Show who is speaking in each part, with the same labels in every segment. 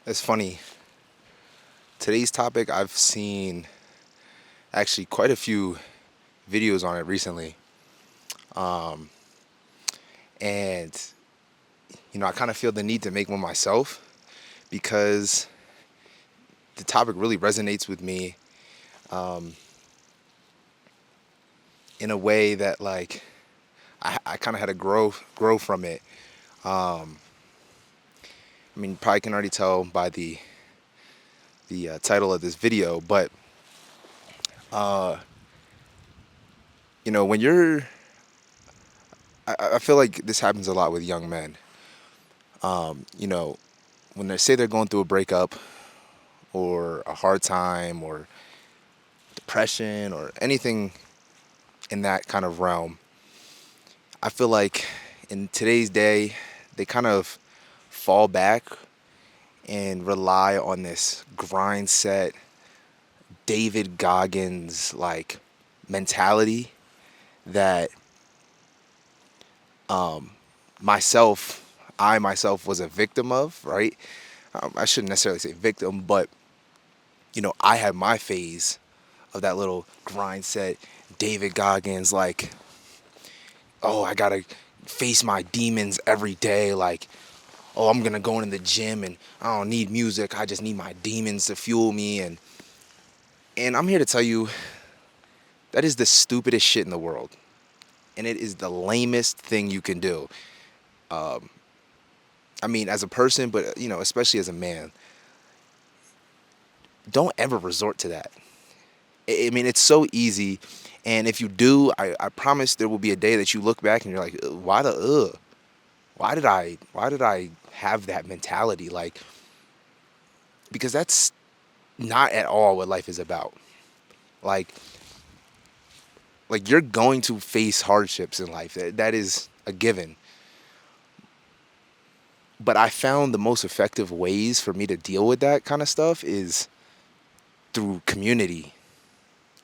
Speaker 1: It's funny. Today's topic, I've seen actually quite a few videos on it recently. Um, and, I kind of feel the need to make one myself because the topic really resonates with me um, in a way that, like, I kind of had to grow from it. Um, probably can already tell by the title of this video, but, uh, when I feel like this happens a lot with young men. You know, when they say they're going through a breakup or a hard time or depression or anything in that kind of realm, I feel like in today's day, they kind of fall back and rely on this grindset, David Goggins like mentality that um, myself, I myself was a victim of, right? I shouldn't necessarily say victim, but I had my phase of that little grind set, David Goggins, like, oh, I gotta face my demons every day. Like, oh, I'm gonna go in the gym and I don't need music. I just need my demons to fuel me. And I'm here to tell you that is the stupidest shit in the world, and it is the lamest thing you can do. Um, as a person, but especially as a man, don't ever resort to that. It's so easy. And if you do, I promise there will be a day that you look back and you're like, why the why did I have that mentality? Like, because that's not at all what life is about. Like like you're going to face hardships in life. That is a given. But I found the most effective ways for me to deal with that kind of stuff is through community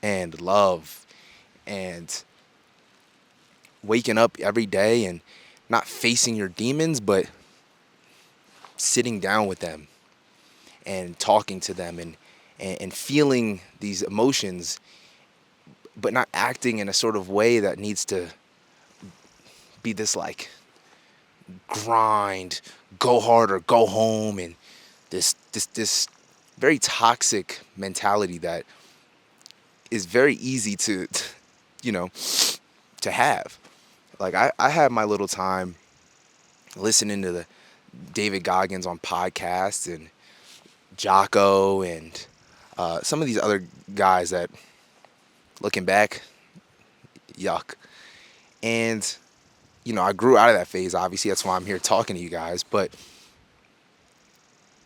Speaker 1: and love and waking up every day and not facing your demons, but sitting down with them and talking to them and feeling these emotions, but not acting in a sort of way that needs to be this like grind, go hard or go home, and this very toxic mentality that is very easy to you know to have. Like I had my little time listening to the David Goggins on podcasts and Jocko and some of these other guys that, looking back, yuck. And I grew out of that phase. Obviously, that's why I'm here talking to you guys. But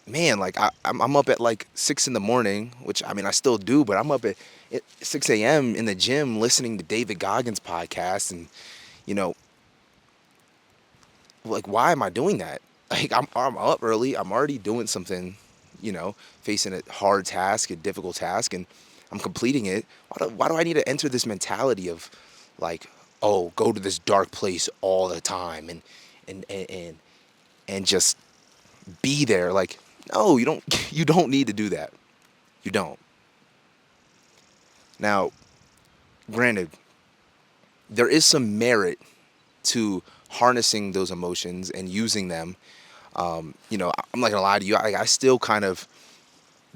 Speaker 1: man, like I'm up at like 6 in the morning, which I still do, but I'm up at 6 a.m. in the gym listening to David Goggins podcast, and you know, like why am I doing that? Like I'm up early. I'm already doing something, facing a hard task, a difficult task, and I'm completing it. Why do I need to enter this mentality of like, oh, go to this dark place all the time and just be there? Like, no, you don't. You don't need to do that. You don't. Now, granted, there is some merit to harnessing those emotions and using them. I'm not gonna lie to you. I still kind of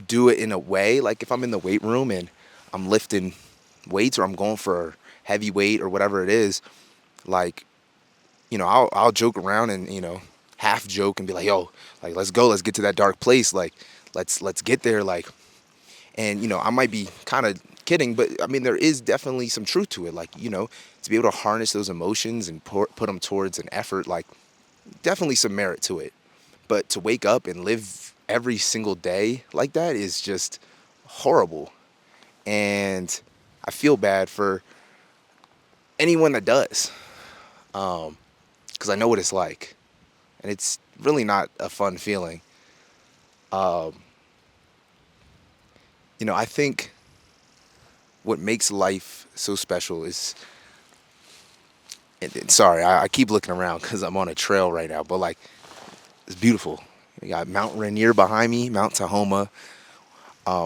Speaker 1: do it in a way. Like if I'm in the weight room and I'm lifting weights or I'm going for heavy weight or whatever it is, like I'll joke around and half joke and be like, yo, like let's go, let's get to that dark place, like let's get there, like, and I might be kind of kidding, but there is definitely some truth to it, like to be able to harness those emotions and put them towards an effort, like definitely some merit to it. But to wake up and live every single day like that is just horrible. And I feel bad for anyone that does, because I know what it's like. And it's really not a fun feeling. Um, I think what makes life so special is, sorry, I keep looking around because I'm on a trail right now, but like, it's beautiful. We got Mount Rainier behind me, Mount Tahoma,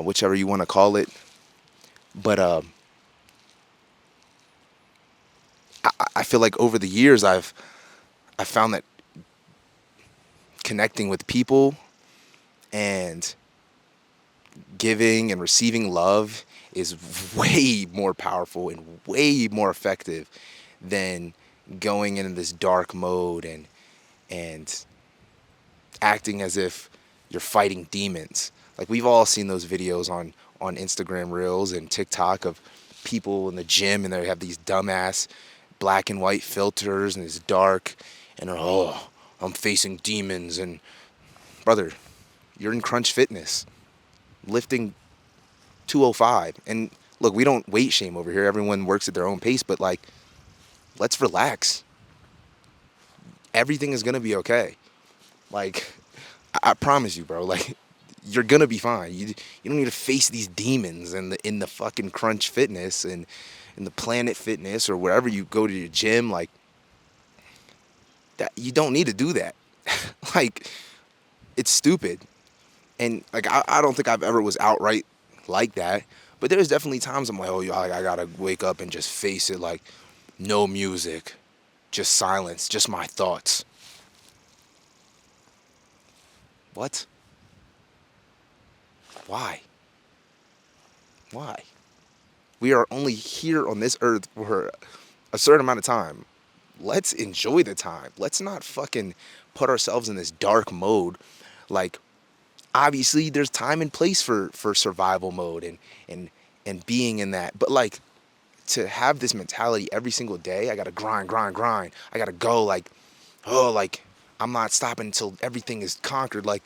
Speaker 1: whichever you want to call it. But I feel like over the years I found that connecting with people and giving and receiving love is way more powerful and way more effective than going into this dark mode and acting as if you're fighting demons. Like we've all seen those videos on Instagram Reels and TikTok of people in the gym and they have these dumbass black and white filters and it's dark and they're, oh, I'm facing demons. And brother, you're in Crunch Fitness lifting 205. And look, we don't weight shame over here. Everyone works at their own pace, but like, let's relax. Everything is gonna be okay. Like, I promise you, bro. Like, you're gonna be fine. You don't need to face these demons in the fucking Crunch Fitness and in the Planet Fitness or wherever you go to your gym. Like, that you don't need to do that. Like, it's stupid. And like, I don't think I've ever was outright like that. But there's definitely times I'm like, oh, I gotta wake up and just face it. Like, no music, just silence, just my thoughts. What? Why? Why? We are only here on this earth for a certain amount of time. Let's enjoy the time. Let's not fucking put ourselves in this dark mode. Like, obviously there's time and place for survival mode and being in that. But like, to have this mentality every single day, I gotta grind, grind, grind. I gotta go like, oh, like I'm not stopping until everything is conquered. Like,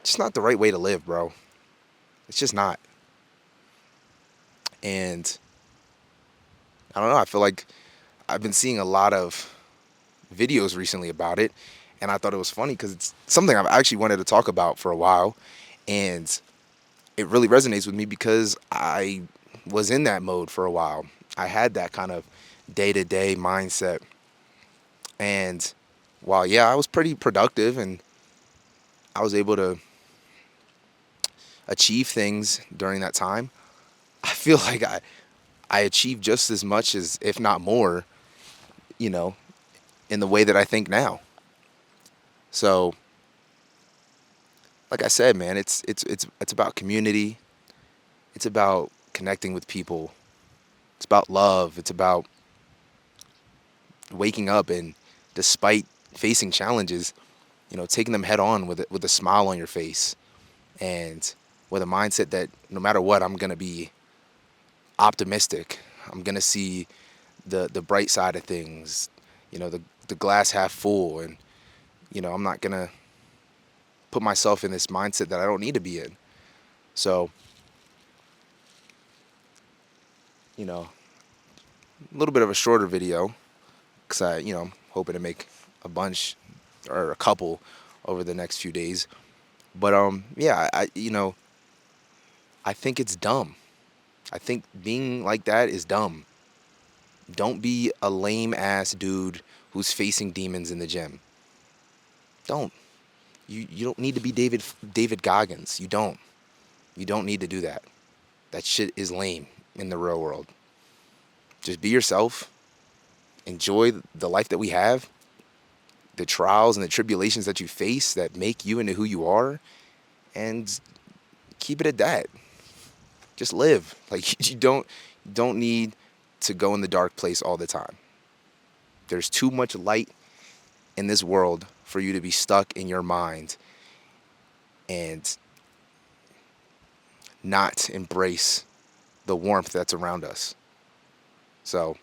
Speaker 1: it's not the right way to live, bro. It's just not. And I don't know. I feel like I've been seeing a lot of videos recently about it, and I thought it was funny because it's something I've actually wanted to talk about for a while, and it really resonates with me because I was in that mode for a while. I had that kind of day-to-day mindset, and while yeah, I was pretty productive and I was able to achieve things during that time, I feel like I achieved just as much as, if not more, you know, in the way that I think now. So, like I said, man, it's about community. It's about connecting with people. It's about love. It's about waking up and, despite facing challenges, taking them head on with a smile on your face and with a mindset that no matter what, I'm gonna be optimistic. I'm gonna see the bright side of things. The glass half full, and I'm not gonna put myself in this mindset that I don't need to be in. So, a little bit of a shorter video because I'm hoping to make a bunch or a couple over the next few days. But yeah, I think it's dumb. I think being like that is dumb. Don't be a lame ass dude who's facing demons in the gym. Don't. You don't need to be David Goggins. You don't. You don't need to do that. That shit is lame in the real world. Just be yourself. Enjoy the life that we have, the trials and the tribulations that you face that make you into who you are, and keep it at that. Just live. Like, you don't need to go in the dark place all the time. There's too much light in this world for you to be stuck in your mind and not embrace the warmth that's around us. So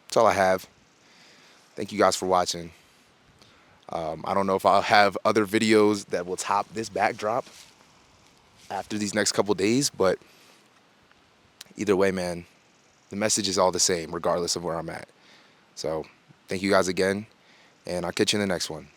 Speaker 1: that's all I have. Thank you guys for watching. I don't know if I'll have other videos that will top this backdrop after these next couple days, but either way, man, the message is all the same regardless of where I'm at. So thank you guys again, and I'll catch you in the next one.